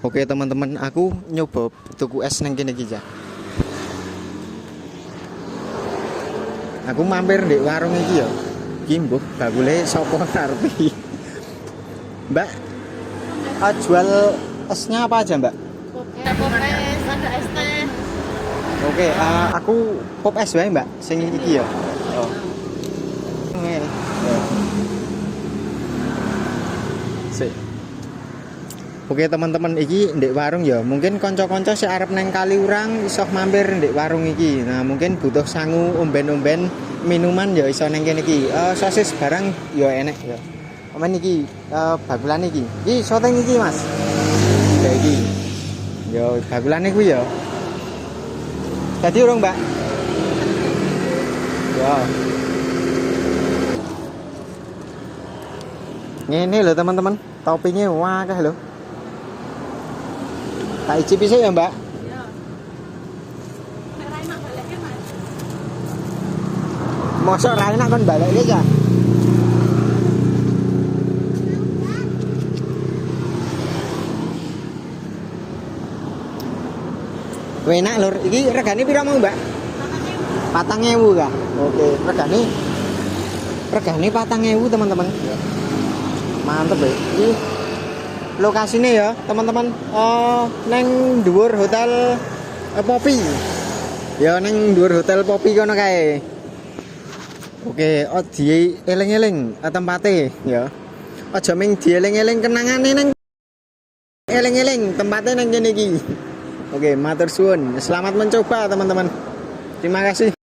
Oke teman-teman, aku nyoba tuku es neng kene iki ya. Aku mampir di warung iki ya. Iki mbok bakule sapa ngarep. Mbak, jual esnya apa aja, Mbak? Pop es, ada es teh. Oke, aku pop es wae, Mbak. Sing iki ya. Oh. Ngene. Sik. Oke teman-teman, iki ndek warung ya. Mungkin kanca-kanca sing arep neng Kaliurang iso mampir ndek warung iki. Nah, mungkin butuh sangu omben-omben minuman ya iso neng kene iki. Sosis barang ya enek ya. Omen iki bagulan iki. Iki soteng iki, Mas. Ya iki. Ya bagulane kuwi ya. Tadi urung, Mbak? Ya. Ngene lho teman-teman, toppingnya wah akeh lho. Tak icipi sih ya, Mbak. Iya. Nek ra enak baleknya, Mas. Mosok ra enak kon balekne ya. Enak lur, iki regane pira mau, Mbak? 4.000 kah? Oke, regane 4.000 teman-teman. Mantep ya. Iki lokasinya ya, teman-teman. Neng dhuwur hotel Poppy. Ya neng dhuwur hotel Poppy kono kae. Oke, di eling-eling tempate ya. Aja ming dieling-eling kenangane neng eling-eling tempatnya neng kene iki. Oke, matur suwun. Selamat mencoba teman-teman. Terima kasih.